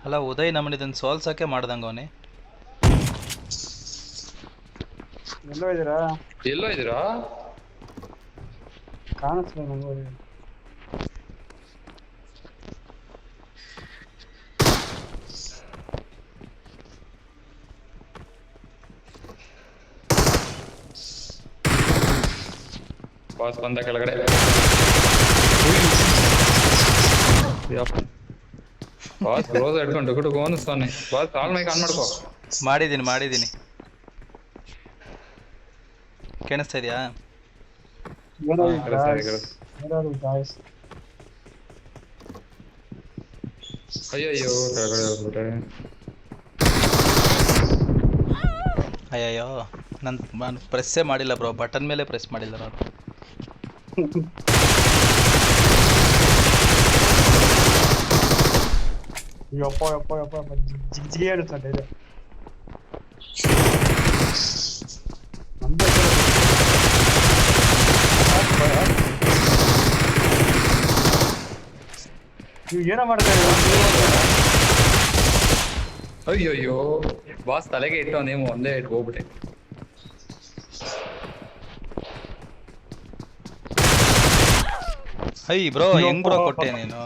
ಅಲ್ಲ ಉದಯ್ ನಮ್ಮನ್ನ ಇದನ್ನು ಸೋಲ್ಸಕ್ಕೆ ಮಾಡ್ದಂಗ ಅವನೇ. ಎಲ್ಲೋ ಇದ್ದೀರಾ? ಎಲ್ಲೋ ಇದ್ದೀರಾ? ಕಾಣಿಸ್ತಿಲ್ಲ ನಂಗೆ. ಬಾಸ್ ಬಂದ ಕೆಳಗಡೆ. ಬಾಸ್ ರೋಸ್ ಹಿಡ್ಕೊಂಡು ಡುಗುಡುಗು ಅನ್ನಿಸ್ತಾನೆ. ಬಾಸ್ ಕಾಲ್ ಮೈಕ್ ಆನ್ ಮಾಡ್ಕೋ. ಮಾಡಿದ್ದೀನಿ. ಕೇಳಿಸ್ತಾ ಇದೆಯಾ? ಅಯ್ಯಯ್ಯೋ ಕೆಳಗಡೆ ಹೋಗ್ಬಿಟ್ಟೆ. ಅಯ್ಯಯ್ಯೋ ನಾನು ಪ್ರೆಸ್ಸೇ ಮಾಡಿಲ್ಲ ಬ್ರೋ, ಬಟನ್ ಮೇಲೆ ಪ್ರೆಸ್ ಮಾಡಿಲ್ಲ ನಾನು. ಯಪ್ಪ ಜಿಗ್ಜಿಗೆ ಆಡುತ್ತೆ ಇದು. ನೀವು ಏನೋ ಮಾಡ್ತಾ ಅಯ್ಯಯ್ಯೋ ಬಾಸ್ ತಲೆಗೆ ಇಟ್ಟು ನೀವು ಒಂದೇ ಇಟ್ಟು ಹೋಗ್ಬಿಟ್ಟೆ. ಅಯ್ಯ ಬ್ರೋ ಹೆಂಗ್ ಬ್ರೋ ಕೊಟ್ಟೆ ನೀನು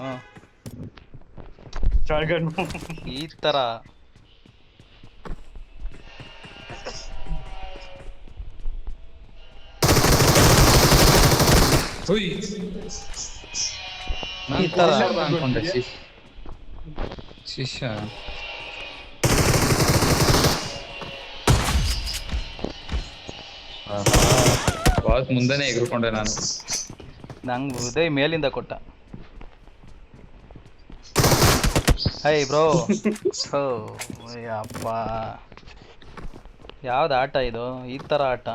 ಈ ತರ? ನಾನು ಅನ್ಕೊಂಡೆ ಶಿಷ್ಯ. ಬಾಸ್ ಮುಂದೆನೆ ಎಗರ್ಕೊಂಡೆ ನಾನು. ನಂಗೆ ಉದಯ್ ಮೇಲಿಂದ ಕೊಟ್ಟ. High bro. ಅಪ್ಪ ಯಾವ್ದು ಆಟ ಇದು? ಈ ಥರ ಆಟ.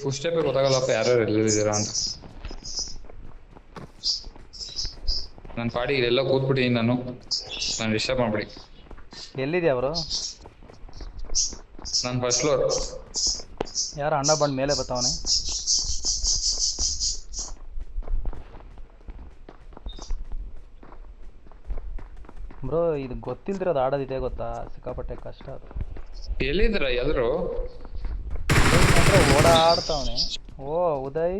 ಫುಲ್ ಸ್ಟೆಪ್ ಗೊತ್ತಾಗಲ್ಲಪ್ಪ ಯಾರ್ಯಾರು ಎಲ್ಲಿದ್ದೀರಾ ಅಂತ. ನನ್ನ ಪಾಡಿ ಇಲ್ಲೆಲ್ಲ ಕೂತ್ಬಿಟ್ಟಿದ್ದೀನಿ ನಾನು ಡಿಸ್ಟರ್ಬ್ ಮಾಡ್ಬಿಡಿ. ಎಲ್ಲಿದ್ಯಾ ಬ್ರೋ? ನಾನು ಫಸ್ಟ್ ಫ್ಲೋರ್. ಯಾರು ಅಣ್ಣ ಬಂದು ಮೇಲೆ ಬರ್ತಾವನೆ? ಬ್ರೋ ಇದು ಗೊತ್ತಿಲ್ದಿರೋದು ಆಡೋದಿದೆ ಗೊತ್ತಾ? ಸಿಕ್ಕಾಪಟ್ಟೆ ಕಷ್ಟ ಅದು. ಎಲ್ಲಿದ್ದೀರಾ ಎಲ್ರು? ಓಡಾಡ್ತಾವನೆ. ಓ ಉದಯ್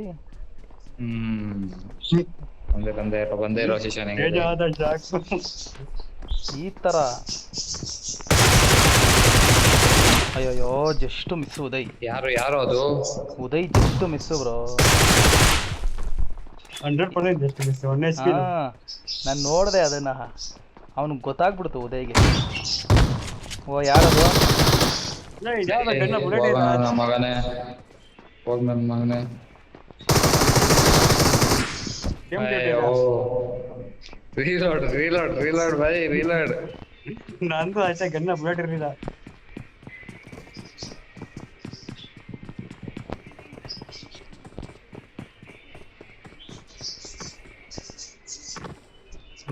ಬಂದೇ ಇರೋ ಶಿಷ್ಯ ಈ ತರ. ಅಯ್ಯೋ ಜಸ್ಟ್ ಮಿಸ್ ಉದಯ್. ಯಾರು ಅದು? Uday just miss bro. 100% just miss. ನಾನು ನೋಡಿದೆ ಅದನ್ನ, ಅವನಿಗೆ ಗೊತ್ತಾಗ್ಬಿಡ್ತು ಉದಯ್ಗೆ. ಓ ಯಾರದು? ಮಗನೇ ಹೋಗ್ ನನ್ನ ಮಗನೇ. Reload by reload. ನಂದು ಅಷ್ಟೇ, ಗನ್ನ ಬುಲೆಟ್ ಇರಲಿಲ್ಲ.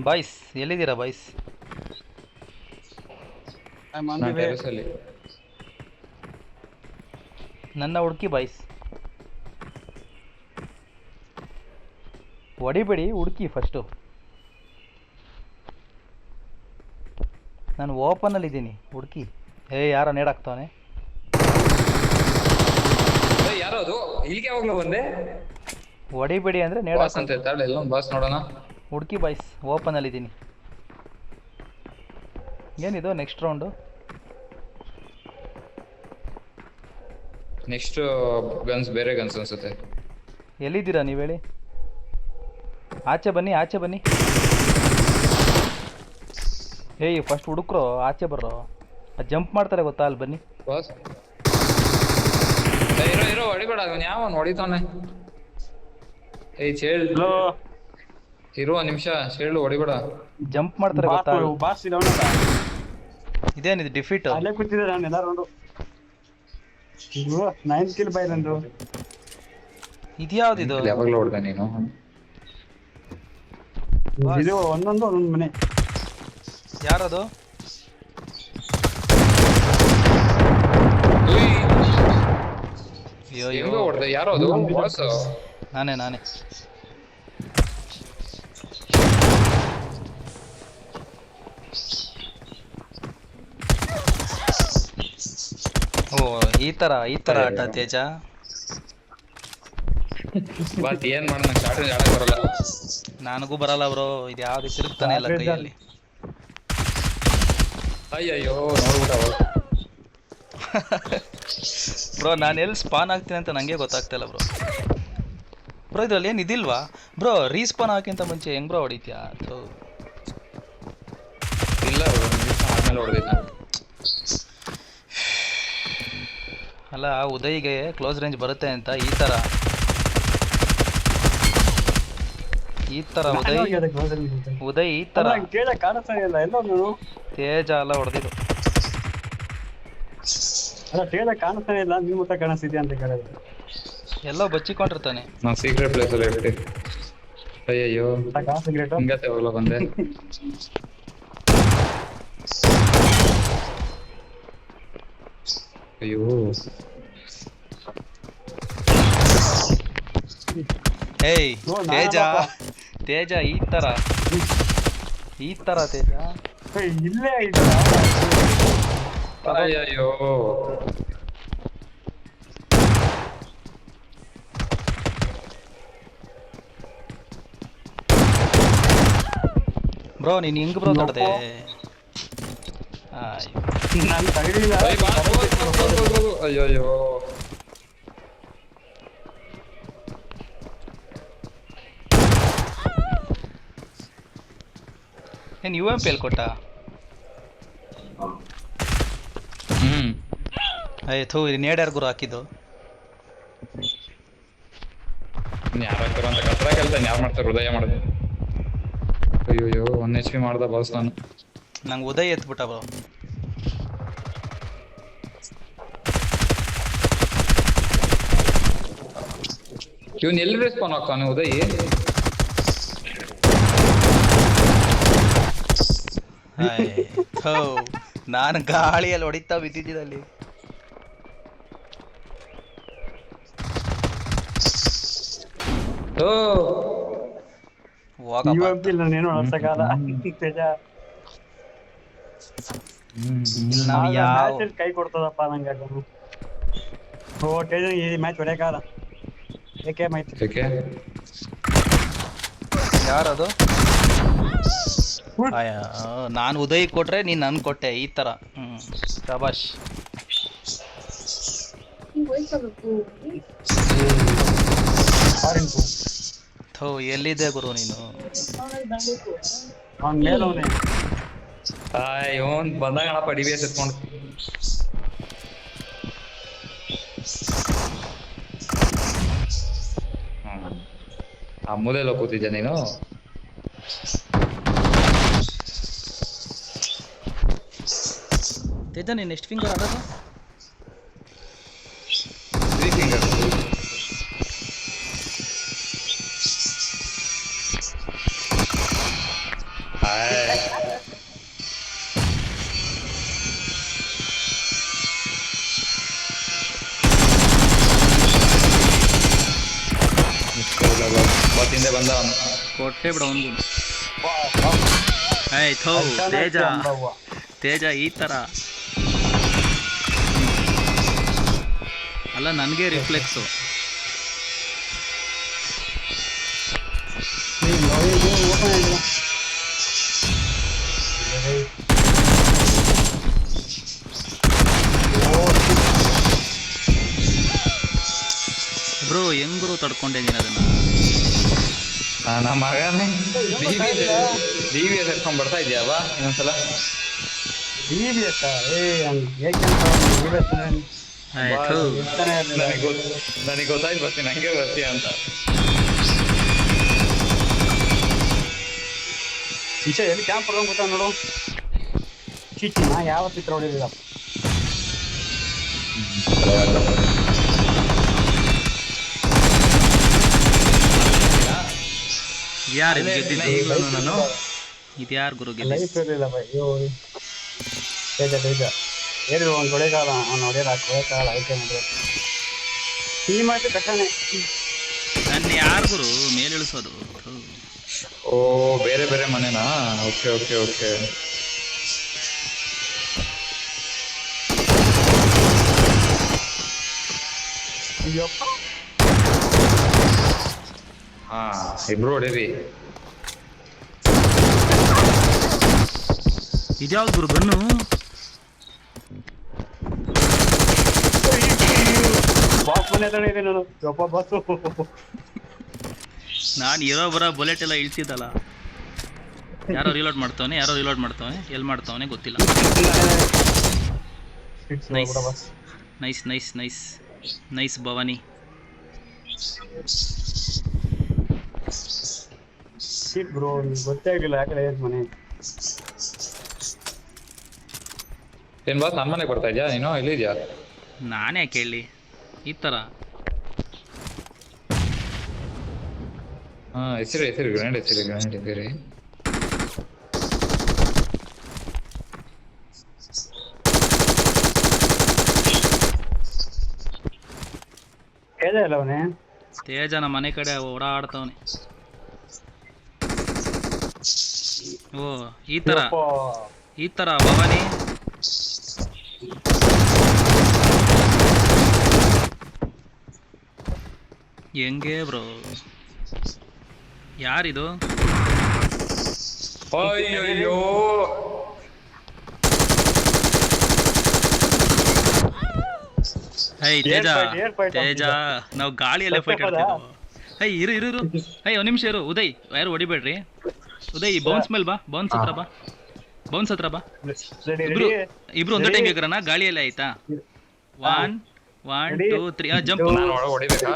ಬಾಯ್ಸ್ ಎಲ್ಲಿದ್ದೀರಾ ಬಾಯ್ಸ್? ನನ್ನ ಹುಡುಕಿ ಬಾಯ್ಸ್. ಹೊಡಿಬೇಡಿ, ಹುಡುಕಿ ಫಸ್ಟು. ನಾನು ಓಪನಲ್ಲಿ ಇದ್ದೀನಿ, ಹುಡುಕಿ. ಯಾರೋ ನೇಡಾಕ್ತಾವನೆ. ಯಾರೋ ಅದು ಇಲ್ಲಿಗೆ ಹೋಗ್ಲೋ ಬಂದೆ. ಹೊಡಿಬೇಡಿ ಅಂದ್ರೆ ನೇಡಾಕ್ ಅಂತ ಹೇಳ್ತಾಳೆ. ಎಲ್ಲೊಂದು ಬಾಸ್ ನೋಡೋಣ. ಹುಡುಕಿ ಬಾಯ್ಸ್, ಓಪನಲ್ಲಿ ಇದ್ದೀನಿ. ಏನಿದು ನೆಕ್ಸ್ಟ್ ರೌಂಡು? ನೆಕ್ಸ್ಟ್ ಗನ್ಸ್ ಬೇರೆ ಗನ್ಸ್ ಅನ್ಸುತ್ತೆ. ಎಲ್ಲಿದ್ದೀರಾ ನೀವು ಹೇಳಿ? ಆಚೆ ಬನ್ನಿ. ಫಸ್ಟ್ ಹುಡುಕ್ರೋ, ಆಚೆ ಬರ್ರೋ. ಜಂಪ್ ಮಾಡ್ತಾರೆ ಗೊತ್ತಾ, ಅಲ್ಲಿ ಬನ್ನಿ. ಬಾಸ್ ಇರೋ ಹೊಡಿಬೇಡ, ಅವನು ಯಾವನ್ ಹೊಡಿತಾನೆ. ಇರುವ ನಿಮಿಷ ಶೇಳು ಹೊಡಿಬೇಡ. ಜಂಪ್ ಮಾಡ್ತಾರೆ ಗೊತ್ತಾ? ಬಾಸ್ ಇದೇನಿದು ಡಿಫೀಟ್? ಅಲ್ಲೇ ಕೂತಿದ್ದೆ ನಾನು ಎಲ್ಲ ರೌಂಡು. 9 ಕಿಲ್ ಬೈ ನಂದು. ಇದ್ಯಾವ್ದಿದು? ಯಾವಾಗಲೂ ಹೊಡ್ದ ನೀನು? ಇದು ಒಂದೊಂದು ಮನೆ. ಯಾರದು? ಹೆಂಗ ಹೊಡ್ದ? ಯಾರೋ ಅದು? ಬಾಸ್ ನಾನೇ. ಓ ಈ ತರ ಆಟ ತೇಜ. ಬಟ್ ಏನ್ ಮಾಡೋಣ, ಶಾರ್ಟ್ ರೇಂಜ್ ಆಡಕ್ ಬರಲ್ಲ. ನನಗೂ ಬರಲ್ಲ ಬ್ರೋ, ಇದು ಯಾವ್ದು ತಿರುಗ್ತಾನೆ ಇಲ್ಲ ಕೈಯಲ್ಲಿ. ಅಯ್ಯಯ್ಯೋ ನೋಡ್ಬಿಟ್ಟ ಬ್ರೋ ನಾನು ಎಲ್ಲಿ ಸ್ಪಾನ್ ಆಗ್ತೀನಿ ಅಂತ ನನಗೆ ಗೊತ್ತಾಗ್ತಾ ಇಲ್ಲ ಬ್ರೋ. ಬ್ರೋ ಇದ್ರಲ್ಲಿ ಏನು ಇದಿಲ್ವಾ ಬ್ರೋ, ರೀಸ್ಪಾನ್ ಹಾಕಿಂತ ಮುಂಚೆ ಹೆಂಗ್ ಬ್ರೋ ಹೊಡಿತ್ಯಾ? ಇಲ್ಲ ಆಮೇಲೆ ಹೊಡೆದಿದ್ದ. ಅಲ್ಲ ಉದಯ್ಗೆ ಕ್ಲೋಸ್ ರೇಂಜ್ ಬರುತ್ತೆ ಅಂತ ಈ ತರ ಉದಯ್ ಈ ತರ ತೇಜ ಕಾಣಿಸ್ತಾ ಇಲ್ಲ ಎಲ್ಲೋ ನಾನು. ತೇಜ ಎಲ್ಲ ಹೊಡೆದಿದ್ದು. ಅಲ್ಲ ತೇಜ ಕಾಣಿಸ್ತಾನೆ ಇಲ್ಲ, ನಿನ್ ಮುತ್ತ ಕಾಣಿಸ್ತಿದ್ಯಾ ಅಂತ ಕೇಳಿದ್ರೆ ಎಲ್ಲೋ ಬಚ್ಚಿಕೊಂಡಿರ್ತಾನೆ. ನಾವು ಸೀಕ್ರೆಟ್ ಪ್ಲೇಸ್ ಅಲ್ಲಿ ಇರ್ತೀವಿ. ಅಯ್ಯಯ್ಯೋ ಸಿಗರೇಟ್ ಹಿಂಗತ್ತೆ ಹೋಗ್ಲ ಬಂದೆ. ಅಯ್ಯೋ ಏಯ್ ತೇಜ ತೇಜ ಈ ತರ ತೇಜ ಇಲ್ಲೇ ಐತೆ. ಅಯ್ಯಯ್ಯೋ ಬ್ರೋ ನೀನ್ ಹಿಂಗ್ ಬ್ರೋ ತಡದೆ. ನಾನು ತಗಲಿಲ್ಲ. ಅಯ್ಯಯ್ಯೋ ಏನ್ ಯು ಎಂ ಪಿ ಎಲ್ ಕೊಟ್ಟ? ಥೂ ಇದು ನೇಡ್ಯಾರ ಗುರು ಹಾಕಿದ್ದು. ಯಾರು ಹಾಕ್ತಾರ ಅಂತ ಕತ್ರ ಕೆಲಸ ಯಾರು ಮಾಡ್ತಾರೆ? ಹೃದಯ ಮಾಡಿದೆ. ಅಯ್ಯೋ 1 HP ಮಾಡ್ದ ಬಾಸ್ ನಾನು. ನಂಗೆ ಉದಯ್ ಎತ್ಬಿಟ್ಟ ಬ್ರೋ. ಇವನ್ ಎಲ್ಲಿ ರೆಸ್ಪಾನ್ ಆಗ್ತಾನೆ ಉದಯ್? ನಾನು ಗಾಳಿಯಲ್ಲಿ ಹೊಡಿತಾ ಬಿದ್ದಿದ್ದಲ್ಲಿ. ನಾನೇನು ಅರ್ಸಕ್ಕಾಗಲ್ಲ ತೇಜ. ನಾವು ಯಾವ ಕೈ ಕೊಡ್ತದಪ್ಪ ನಂಗೆ. ಓ ತೇಜ ಈ ಮ್ಯಾಚ್ ಹೊಡೆಯಕ್ಕಾಗಲ್ಲ. ಏಕೆ ಮೈತ್ರಿ ಯಾಕೆ? ಯಾರದು? ನಾನು ಉದಯ್ ಕೊಟ್ರೆ ನೀನ್ ನನ್ ಕೊಟ್ಟೆ ಈ ತರ. ಶಬಾಷ್. ಥೋ ಎಲ್ಲಿದೆ ಗುರು ನೀನು? ಅವ್ನ ಮೇಲೆ ಅವನೇ. ಇವನ್ ಬಂದಾಗಣಪ್ಪ DBS ಎತ್ಕೊಂಡು. ಆ ಮೂಲೆಲ್ಲ ಕೂತಿದ್ಯಾ ನೀನು? ತೇಜ ನೀನ್ ಎಷ್ಟು ಫಿಂಗರ್ ಆಡೋದು? 3 fingers. ಹಿಂದೆ ಬಂದ ಅವನು. ಕೊಟ್ಟೆ ಬಿಡ ಅವನಿಗೆ. ಥೋ ತೇಜ ಈ ತರ ಅಲ್ಲ, ನನಗೆ ರಿಫ್ಲೆಕ್ಸು. ಬ್ರೋ ಹೆಂಗ್ರು ತಡ್ಕೊಂಡಿದ್ದೀನಿ ಅದನ್ನ. ನಮ್ಮ ಮಗನೇ DBS ಎತ್ಕೊಂಡ್ ಬರ್ತಾ ಇದೆಯಾ ಇನ್ನೊಂದ್ಸಲ? DBS ನನಗೆ ಗೊತ್ತಾಯ್ತು ಬರ್ತೀನಿ, ಹಂಗೆ ಬರ್ತೀಯ ಅಂತ. ಈಚೆ ಎಲ್ಲಿ ಕ್ಯಾಂಪ್ ಹೊಡ್ಕೊಂಡ್ ಗೊತ್ತಾ ನೋಡು. ಚೀಚಿ ನಾ ಯಾವ ಚಿತ್ರ ಹೊಡಿಲಿಲ್ಲ. ಯಾರು ಗೆದ್ದಿದ್ದು? ನಾನು ಇದು ಯಾರು ಗುರು ಗೆದ್ದ? ಲೈಫ್ ಇರಲಿಲ್ಲ ಬೈ. ತೇಜ ಹೇಳಿದ್ರು ಒಂದು ಹೊಡೆಗಾಲ ಅವ್ನು ಹೊಡೆಯಲ್ಲ, ಹೊಡೆಕಾಲ ಆಯ್ಕೆ ಮಾಡಿದ್ರು. ಈ ಮಾತು ಕಟ್ಟನೆ. ನನ್ನ ಯಾರು ಗುರು ಮೇಲೆ ಇಳಿಸೋದು? ಓ ಬೇರೆ ಬೇರೆ ಮನೆನಾ? Okay okay okay. ಅಯ್ಯಪ್ಪ ಹಾ ಇಬ್ರು ಹೊಡೀರಿ. ಇದ್ಯಾವ್ದು ಗುರು ಗನ್ನು? ಬಾಸ್ ಮನೆ ಹತ್ರ ಇದೆ ನಾನು. ಯಪ್ಪ ಬಾಸು. ನಾನು ಇರೋ ಬರೋ ಬುಲೆಟ್ ಎಲ್ಲ ಇಳ್ಸಿದ್ದಲ್ಲ. ಯಾರೋ ರಿಲೋಡ್ ಮಾಡ್ತಾವನೆ, ಎಲ್ಲಿ ಮಾಡ್ತಾವನೆ ಗೊತ್ತಿಲ್ಲ. Nice nice nice nice nice Bhavani. Bro ಗೊತ್ತೇ ಆಗಿಲ್ಲ ಯಾಕಡೆ ಏನ್ ಮನೆ. ಏನ್ ಬಾಸ್ ನನ್ನ ಮನೆಗೆ ಬರ್ತಾ ಇದ್ಯಾ ನೀನು? ಎಲ್ಲಿದ್ಯಾ? ನಾನೇ ಕೇಳಿ ಈ ಥರ. ಹಾ ಹೆಸರು ಗ್ರಾಂಡ್ ಹೆಸರು. ಹೇಳೇ ಇಲ್ಲ ಅವನೇ. ತೇಜ ನಮ್ಮ ಮನೆ ಕಡೆ ಓಡಾಡ್ತಾವನೆ. ಓ ಈ ಥರ ಭವಾನಿ. ಹೆಂಗೆ ಬ್ರೋ? ಯಾರಿದು? ಅಯ್ಯೋ ಹೈ ತೇಜ ಏರ್ ಫೈಟ್ ತೇಜ, ನಾವು ಗಾಳಿಯಲ್ಲೇ ಫೈಟ್ ಆಡ್ತಿದ್ವು. ಹೈ ಇರು ಹೈ ಒಂದು ನಿಮಿಷ ಇರು. ಉದಯ್ ಯಾರು ಹೊಡಿಬೇಡ್ರಿ. ಉದಯ್ ಬೌನ್ಸ್ ಮೇಲೆ ಬಾ, ಬೌನ್ಸ್ ಹತ್ರ ಬಾ. ಇಬ್ರು ಒಂದೇ ಟೈಮ್ ಬೇಕ್ರಣ? ಗಾಳಿಯಲ್ಲೇ ಆಯ್ತಾ? 1 2 3 ಜಂಪ್. ನಾನು ಒಳಗೆ ಹೊಡಿಬೇಕಾ?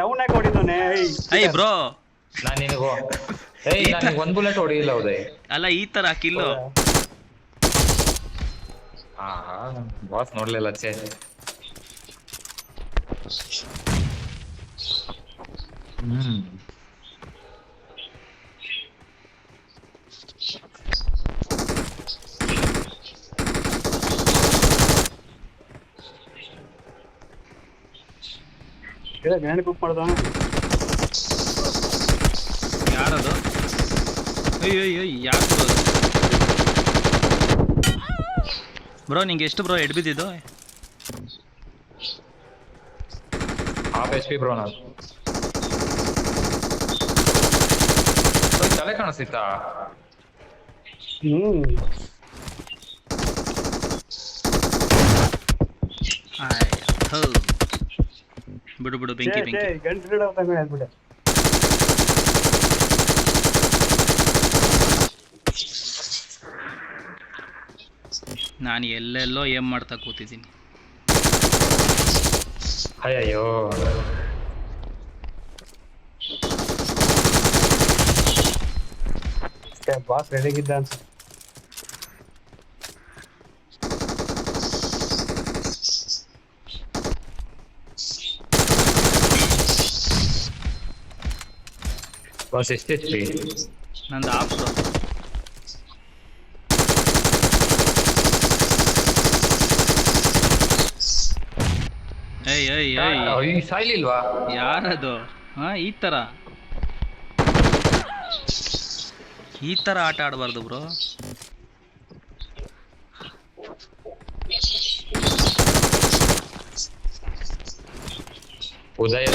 ಅವನೇ ಹೊಡಿದವನೇ. ಹೈ ಬ್ರೋ, ನಾನು ನಿನಗೂ ನನಗೆ ಒಂದು ಬುಲೆಟ್ ಹೊಡಿಯಿಲ್ಲ ಉದಯ್. ಅಲ್ಲ ಈ ತರ ಕಿಲ್ಲು. ಹಾ ಬಾಸ್ ನೋಡ್ಲಿಲ್ಲ ಛೇ. ಗ್ರ್ಯಾಂಡ್ ಕುಕ್ ಮಾಡ್ದ. ಯಾರದು? ಅಯ್ಯೋ ಯಾರು ಬ್ರೋ? ನಿಂಗೆ ಎಷ್ಟು ಬ್ರೋ ಎಡ್ ಬಿದ್ದಿದ್ದು? Half HP bro. ನಾನು ತಲೆ ಕಾಣಿಸ್ತಿತ್ತಾ? ಬಿಡು ಬೆಂಕಿ. ನಾನು ಎಲ್ಲೆಲ್ಲೋ ಏನ್ ಮಾಡ್ತಾ ಕೂತಿದ್ದೀನಿ. ಅಯ್ಯೋ ಬಾಸ್ ರೆಡಿಗಿದ್ದ ಅನ್ಸುತ್ತೆ. ಬಾಸ್ ಎಷ್ಟು HP? ನಂದು ಆಫ್ ಬ್ರೋ. ಏಯ್ ಸಾಯ್ಲಿಲ್ವಾ? ಯಾರದು? ಹಾ ಈ ತರ ಆಟ ಆಡಬಾರ್ದು ಬ್ರೋ. ಉದಯ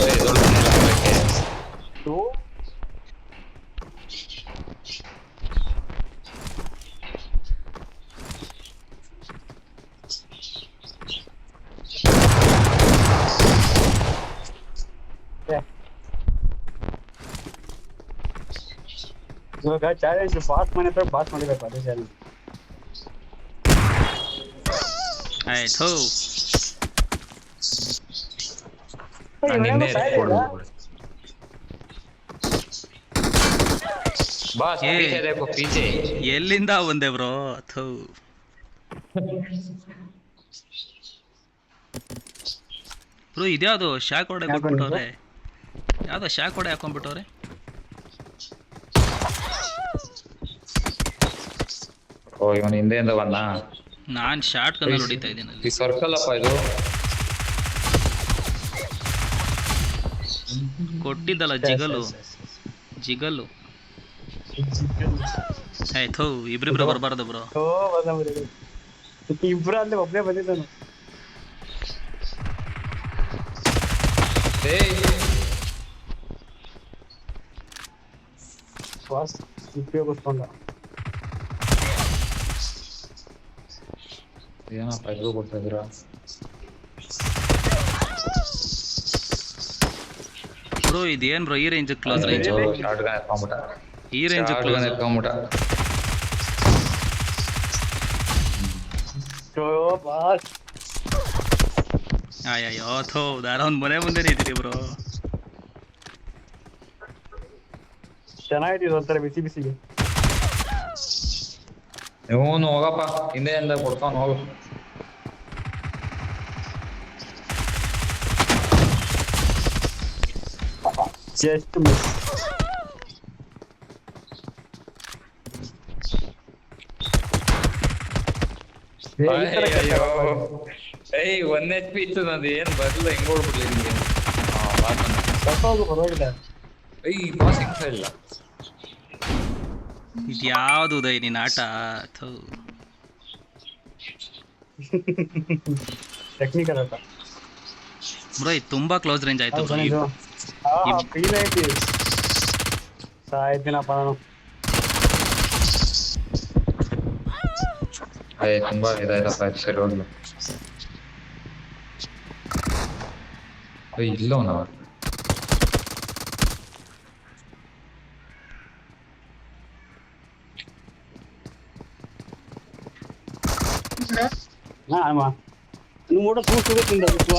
ಇವಾಗ ಚಾಲೆಂಜ್ ಬಾಸ್ ಮನೆ ಹತ್ರ ಬಾಸ್ ಮಾಡಿಬೇಕು. ಅದೇ ಚಾಲೆಂಜ್. ಆಯ್ತು ಬಾಸ್ ಪೀಚೆ ಎಲ್ಲಿಂದ ಬಂದೆ ಬ್ರೋ? ಥೂ ಬ್ರೋ, ಇದ್ಯಾವುದು ಶಾಕ್ ಹೊಡೆ ಹಾಕೊಂಡ್ಬಿಟ್ಟವ್ರೆ? ಯಾವ್ದೋ ಶಾಕ್ ಹೊಡೆ ಹಾಕೊಂಡ್ಬಿಟ್ಟವ್ರೆ. ಓ ಇವನು ಹಿಂದೆಯಿಂದ ಬಂದ. ನಾನ್ ಶಾರ್ಟ್ ಕನ್ನಲ್ಲಿ ಹೊಡಿತಾ ಇದ್ದೀನಿ. ಈ ಸರ್ಕಲ್ ಅಪ್ಪ ಇದು. ಕೊಟ್ಟಿದ್ದಲ್ಲ ಜಿಗಲು. ಆಯ್ತು ಇಬ್ರಿಬ್ರು ಬರಬಾರ್ದು ಬ್ರೋ. ಇಬ್ರು ಅಲ್ಲಿ ಒಬ್ಬನೇ ಬಂದಿದ್ದಾನು. ಬಾಸ್ ಉಪಯೋಗಿಸ್ಕೊಂಡ. ಏನಪ್ಪ ಇದು ಕೊಡ್ತಾ ಇದ್ದೀರಾ? ಬ್ರೋ ಇದೇನ್ ಬ್ರೋ ಈ range close range short gun ಎತ್ಕೊಂಡ್ಬಿಟ್ಟ. ಈ ರೇಂಜ್ ಶಾರ್ಟ್ ಗನ್ ಎತ್ಕೊಂಡ್ಬಿಟ್ಟ. ಬಾಸ್ ಅಯ್ಯೋ ಥೋ ದಾರ ಒಂದ್ ಮನೆ ಮುಂದೆ ನಿಂತಿರಿ ಬ್ರೋ. ಚೆನ್ನಾಗಿತ್ತು ಒಂಥರ ಬಿಸಿ ಬಿಸಿಗೆ. ಇವನು ಹೋಗಪ್ಪ ಹಿಂದೆಯಿಂದ ಕೊಡ್ತಾನು ಹೋಗು. Just miss. ಅಯ್ಯೋ ಏಯ್ 1 HP ಇತ್ತು ನಂದು, ಏನ್ ಬರ್ಲಿಲ್ಲ, ಹೆಂಗ್ ಓಡ್ಬಿಡ್ಲಿ ನಿಮ್ಗೆ? ಹೋಗು ಪರವಾಗಿಲ್ಲ. ಬಾಸ್ ಸಿಗ್ತಾ ಇಲ್ಲ. ಇದ್ಯಾವ್ದು ಉದಯ್ ನಿನ್ನ ಆಟ? ಥೂ ಟೆಕ್ನಿಕಲ್ ಆಟ ಬ್ರೋ ಇದು ತುಂಬಾ ಕ್ಲೋಸ್ ರೇಂಜ್ ಆಯ್ತು ಬ್ರೋ. ಫೀಲ್ ಐತಿ ಸಾಯ್ತೀನಪ್ಪ ನಾನು. ತುಂಬಾ ಇದಾಯ್ತಪ್ಪ. ಸರಿ ಹೋಗ್ಲು. ಇಲ್ಲವನ ஆமா உன்னோட தூக்கவே திண்டா ಗುರು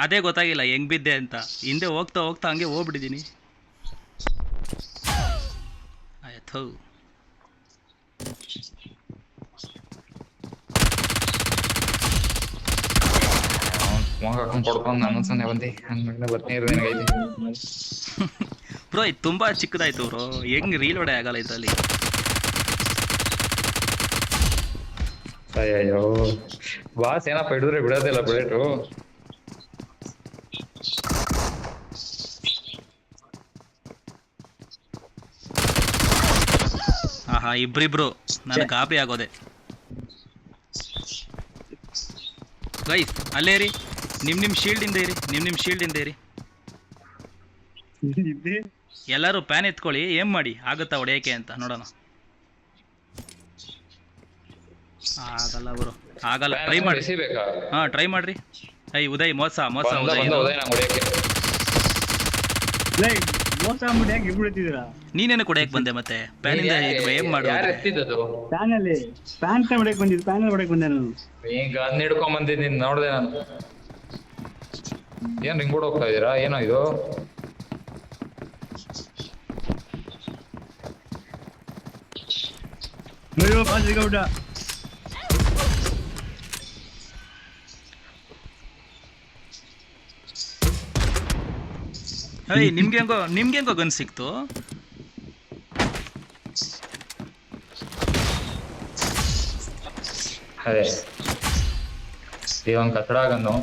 ಅದೇ ಗೊತ್ತಾಗಿಲ್ಲ ಹೆಂಗ್ ಬಿದ್ದೆ ಅಂತ. ಹಿಂದೆ ಹೋಗ್ತಾ ಹೋಗ್ತಾ ಹಂಗೆ ಹೋಗ್ಬಿಟ್ಟಿದೀನಿ. ಆಯ್ತು ಬ್ರೋ ಇದು ತುಂಬಾ ಚಿಕ್ಕದಾಯ್ತು ಬ್ರೋ. ಹೆಂಗ್ ರೀಲೋಡೆ ಆಗಲ್ಲ ಇದ್ರಲ್ಲಿ. ಅಯ್ಯೋ ಬಾಸ್ ಏನಪ್ಪ ಹಿಡಿದ್ರೆ ಬಿಡೋದಿಲ್ಲ ಬುಲೆಟು. ಆಹಾ ಇಬ್ರಿಬ್ರು ನನಗೆ ಗಾಬರಿ ಆಗೋದೆ. ಗೈಸ್ ಅಲ್ಲೇ ರೀ, ನಿಮ್ ಶೀಲ್ಡ್ ಇಂದ ಇರಿ, ನಿಮ್ ಶೀಲ್ಡ್ ಇಂದ ಇರಿ. ಎಲ್ಲರೂ ಪ್ಯಾನ್ ಎತ್ಕೊಳ್ಳಿ, ಏನ್ ಮಾಡಿ ಆಗುತ್ತಾ ಹೊಡೆಯಕ್ಕೆ ಅಂತ ನೋಡೋಣ. ಆಗಲ್ಲ ಬ್ರೋ ಆಗಲ್ಲ. ಟ್ರೈ ಮಾಡಿ. ಹಾ ಟ್ರೈ ಮಾಡ್ರಿ. ಉದಯ್ ಮೋಸ ಮೋಸ ನೀನೇನು ಕೊಡಕ್ ಬಂದೆ ಮತ್ತೆ ಪ್ಯಾನ್ ಇಂದ ಏನ್ ಮಾಡೋದು? ಪ್ಯಾನ್ ಹೊಡೆಯಕ್ ಬಂದಿದ್ದು, ಪ್ಯಾನ್ ಹೊಡೆಯಕ್ ಬಂದೆ ನಾನು. ಈಗ ಗನ್ ಹಿಡ್ಕೊಂಡ್ ಬಂದಿದ್ದೀನಿ ನೋಡ್ದೆ ನಾನು. ಏನ್ ರಿಂಗ್ ಬೋರ್ಡ್ ಹೋಗ್ತಾ ಇದೀರಾ? ಏನೋ ಇದು ನಿಮ್ಗೆ ಹೆಂಗೋ ಗನ್ ಸಿಕ್ತು? ಅದೇ ಈ ಒಂದು ಕಟ್ಟಡ ಗನ್ನು.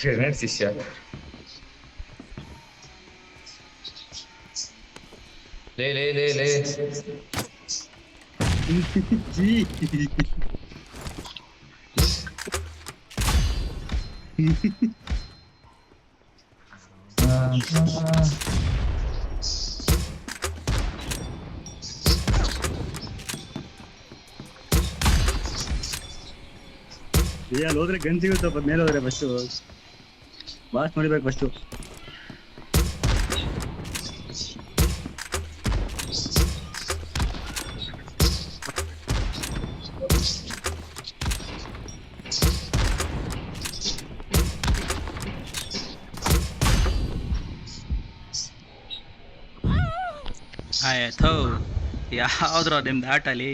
ಗ್ರೆನೇಡ್ ಶಿಷ್ಯ ಲೇ ಅಲ್ಲಿ ಹೋದ್ರೆ ಗನ್ ಸಿಗುತ್ತಪ್ಪ. ಮೇಲೆ ಹೋದ್ರೆ ಫಸ್ಟು ಬಾಸ್ ನೋಡಿಬೇಕು ಫಸ್ಟು. ಆಯ್ತು ಯಾವ್ದ್ರ ನಿಮ್ದು ಆಟಲಿ?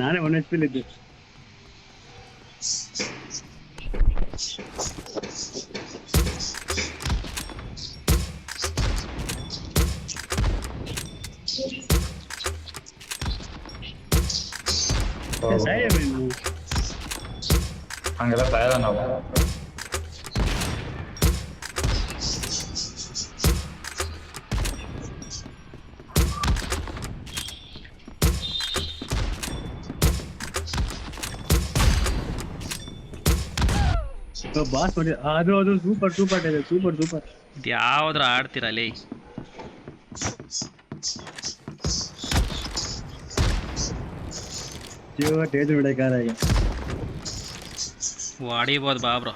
ನಾನೇ 1 HP ಇದ್ದೆ. ಹಂಗೆಲ್ಲ ಸಾಯಲ್ಲ ನಾವು. ಬಾಸ್ ಮಾಡಿ ಅದು ಸೂಪರ್ ಇದೆ ಸೂಪರ್. ಯಾವ್ದ್ರ ಆಡ್ತೀರಾ ಲೇ? ಟೇಜ್ ಬಿಡಕಾರ ಈಗ ಹೊಡಿಬೋದು ಬಾ ಬ್ರೋ.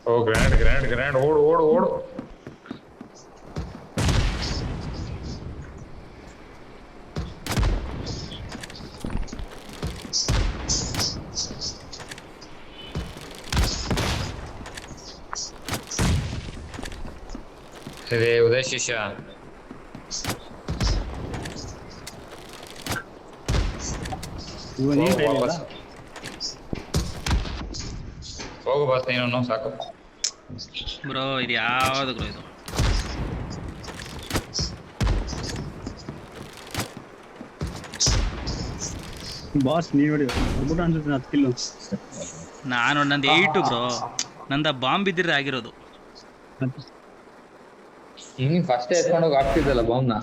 ಓ ಗ್ರ್ಯಾಂಡ್ ಓಡು. ಇದೆ ಉದಯ್ ಶಿಷ್ಯ. ಹೋಗು ಬಸ್ ನೀನು ಸಾಕು ಬ್ರೋ. ಇದು ಯಾವ್ದು ಬ್ರೋ ಇದು? ಬಾಸ್ ನೀವ್ ನೋಡಿ ಬರ್ಬಿಟ್ಟು ಅನ್ಸುತ್ತೆ 10 ಕಿಲೋ. ನಾನು ನಂದು 8 ಬ್ರೋ. ನಂದ ಬಾಂಬ್ ಬಿದ್ದಿದ್ರೆ ಆಗಿರೋದು. ಫಸ್ಟ್ ಎತ್ಕೊಂಡು ಹೋಗಿ ಆಗ್ತಿದ್ದಲ್ಲ ಬಾಂಬ್ನ.